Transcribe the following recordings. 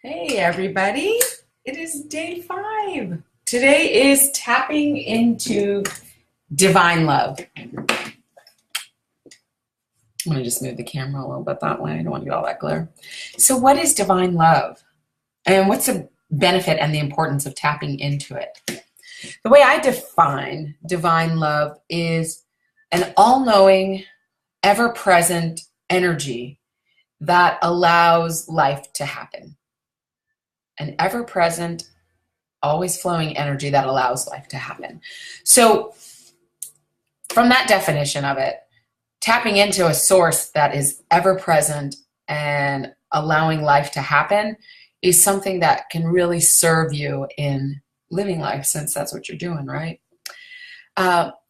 Hey everybody, it is day 5. Today is tapping into divine love. I'm going to just move the camera a little bit that way. I don't want to get all that glare. So what is divine love? And what's the benefit and the importance of tapping into it? The way I define divine love is an all-knowing, ever-present energy that allows life to happen. An ever-present, always flowing energy that allows life to happen. So from that definition of it, tapping into a source that is ever-present and allowing life to happen is something that can really serve you in living life, since that's what you're doing, right?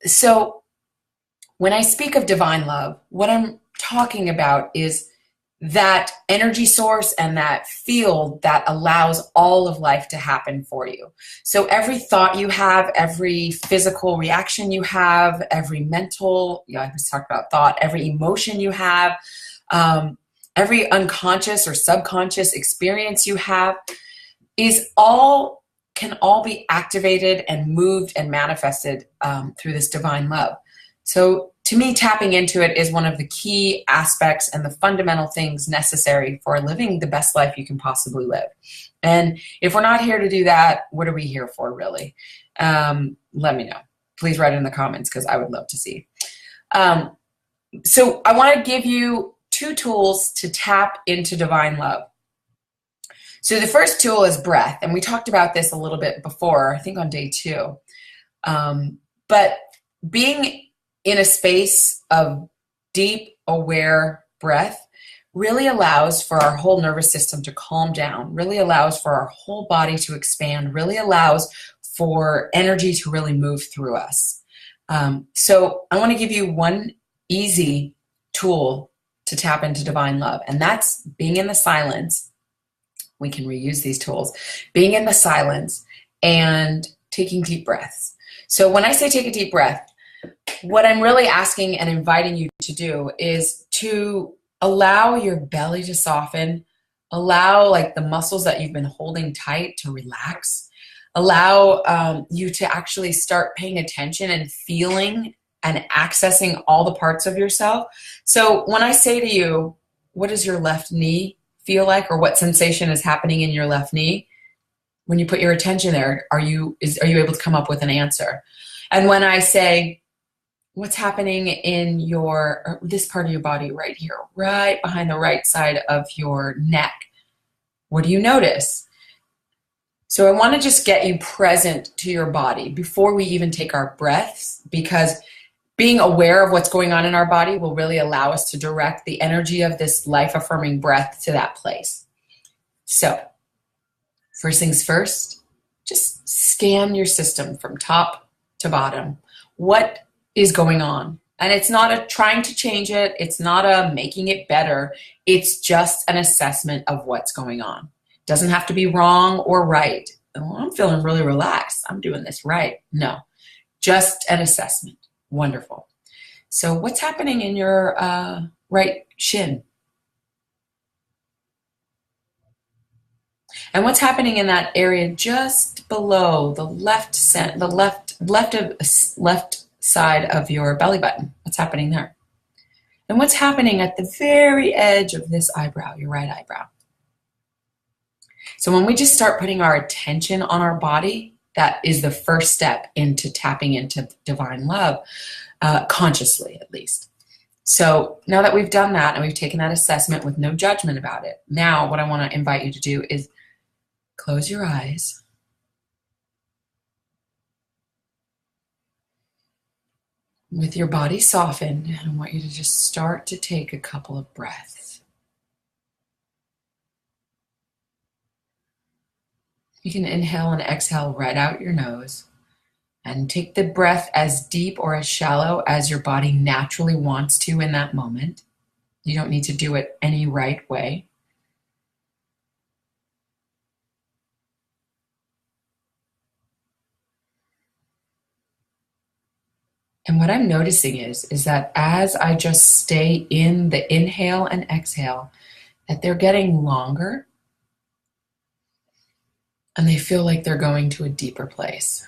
So when I speak of divine love, what I'm talking about is that energy source and that field that allows all of life to happen for you. So every thought you have, every physical reaction you have, every mental, I just talked about thought, every emotion you have, every unconscious or subconscious experience you have can all be activated and moved and manifested through this divine love. So to me, tapping into it is one of the key aspects and the fundamental things necessary for living the best life you can possibly live. And if we're not here to do that, what are we here for, really? Let me know. Please write in the comments, because I would love to see. So I want to give you 2 tools to tap into divine love. So the first tool is breath, and we talked about this a little bit before, I think on day 2. But being in a space of deep, aware breath really allows for our whole nervous system to calm down, really allows for our whole body to expand, really allows for energy to really move through us. So I want to give you one easy tool to tap into divine love, and that's being in the silence. We can reuse these tools. Being in the silence and taking deep breaths. So when I say take a deep breath, what I'm really asking and inviting you to do is to allow your belly to soften, allow the muscles that you've been holding tight to relax, allow you to actually start paying attention and feeling and accessing all the parts of yourself. So when I say to you, what does your left knee feel like, or what sensation is happening in your left knee? When you put your attention there, are you able to come up with an answer? And when I say, what's happening in this part of your body right here, right behind the right side of your neck, what do you notice? So I want to just get you present to your body before we even take our breaths, because being aware of what's going on in our body will really allow us to direct the energy of this life-affirming breath to that place. So first things first, just scan your system from top to bottom. What is going on? And it's not a trying to change it. It's not a making it better. It's just an assessment of what's going on. It doesn't have to be wrong or right. Oh, I'm feeling really relaxed. I'm doing this right. No, just an assessment. Wonderful. So what's happening in your right shin? And what's happening in that area just below the left side of your belly button? What's happening there? And what's happening at the very edge of this eyebrow, your right eyebrow? So when we just start putting our attention on our body, that is the first step into tapping into divine love, consciously at least. So now that we've done that and we've taken that assessment with no judgment about it, now what I want to invite you to do is close your eyes. With your body softened, I want you to just start to take a couple of breaths. You can inhale and exhale right out your nose, and take the breath as deep or as shallow as your body naturally wants to in that moment. You don't need to do it any right way. And what I'm noticing is that as I just stay in the inhale and exhale, that they're getting longer and they feel like they're going to a deeper place.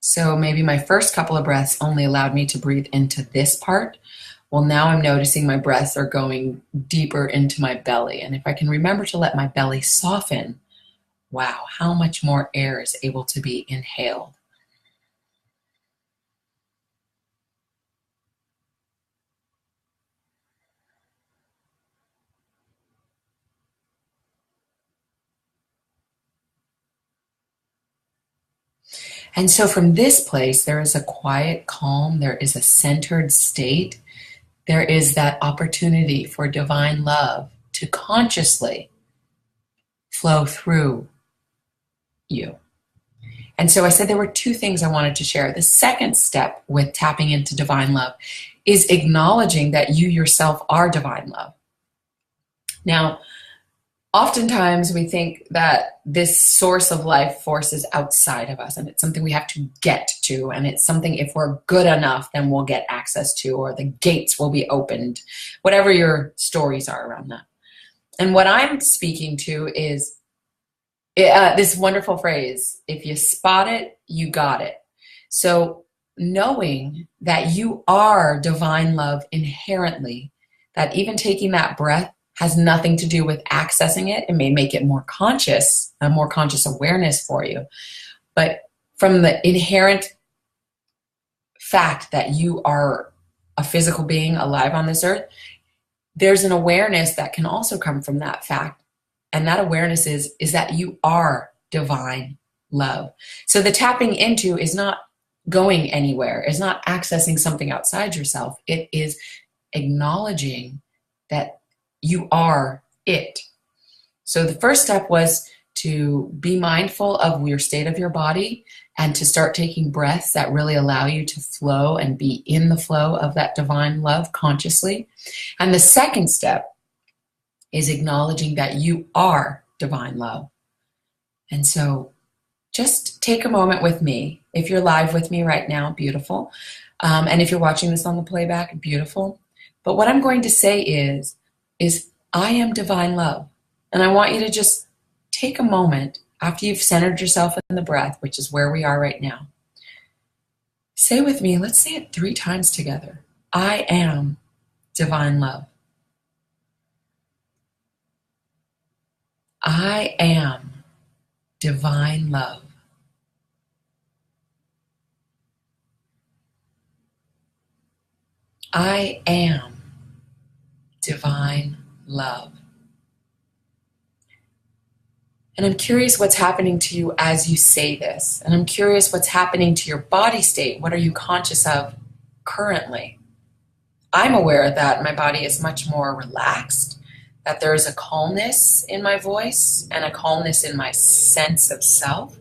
So maybe my first couple of breaths only allowed me to breathe into this part. Well, now I'm noticing my breaths are going deeper into my belly. And if I can remember to let my belly soften, wow, how much more air is able to be inhaled. And so from this place, there is a quiet calm, there is a centered state, there is that opportunity for divine love to consciously flow through you. And so I said there were two things I wanted to share. The second step with tapping into divine love is acknowledging that you yourself are divine love. Now, oftentimes we think that this source of life force is outside of us, and it's something we have to get to, and it's something if we're good enough, then we'll get access to, or the gates will be opened, whatever your stories are around that. And what I'm speaking to is this wonderful phrase, if you spot it, you got it. So knowing that you are divine love inherently, that even taking that breath has nothing to do with accessing it. It may make it more conscious, a more conscious awareness for you. But from the inherent fact that you are a physical being alive on this earth, there's an awareness that can also come from that fact. And that awareness is that you are divine love. So the tapping into is not going anywhere, is not accessing something outside yourself. It is acknowledging that you are it. So the first step was to be mindful of your state of your body and to start taking breaths that really allow you to flow and be in the flow of that divine love consciously. And the second step is acknowledging that you are divine love. And so just take a moment with me. If you're live with me right now, beautiful. And if you're watching this on the playback, beautiful. But what I'm going to say is I am divine love. And I want you to just take a moment after you've centered yourself in the breath, which is where we are right now. Say with me, let's say it 3 times together. I am divine love. I am divine love. I am divine love. And I'm curious what's happening to you as you say this. And I'm curious what's happening to your body state. What are you conscious of currently? I'm aware that my body is much more relaxed, that there is a calmness in my voice and a calmness in my sense of self.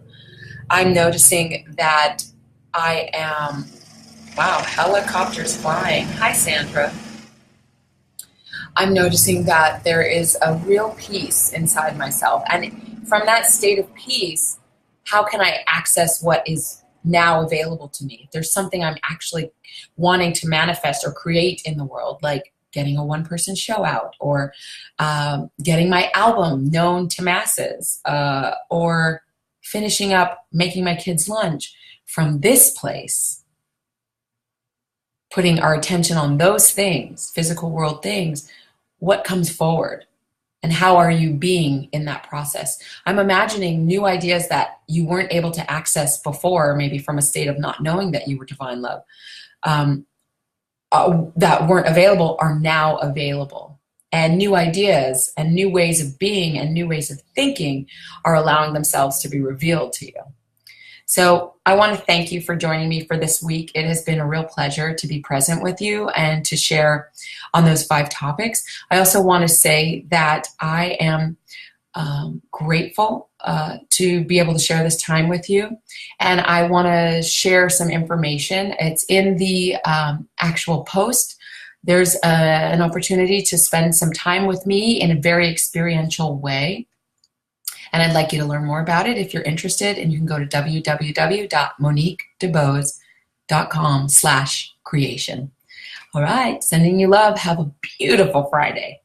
I'm noticing that I am, wow, helicopters flying. Hi, Sandra. I'm noticing that there is a real peace inside myself. And from that state of peace, how can I access what is now available to me? If there's something I'm actually wanting to manifest or create in the world, like getting a one-person show out, or getting my album known to masses, or finishing up making my kids lunch, from this place, putting our attention on those things, physical world things, what comes forward? And how are you being in that process? I'm imagining new ideas that you weren't able to access before, maybe from a state of not knowing that you were divine love, that weren't available are now available. And new ideas and new ways of being and new ways of thinking are allowing themselves to be revealed to you. So I want to thank you for joining me for this week. It has been a real pleasure to be present with you and to share on those 5 topics. I also want to say that I am grateful to be able to share this time with you. And I want to share some information. It's in the actual post. There's an opportunity to spend some time with me in a very experiential way. And I'd like you to learn more about it if you're interested. And you can go to www.moniquedebose.com/creation. All right, sending you love. Have a beautiful Friday.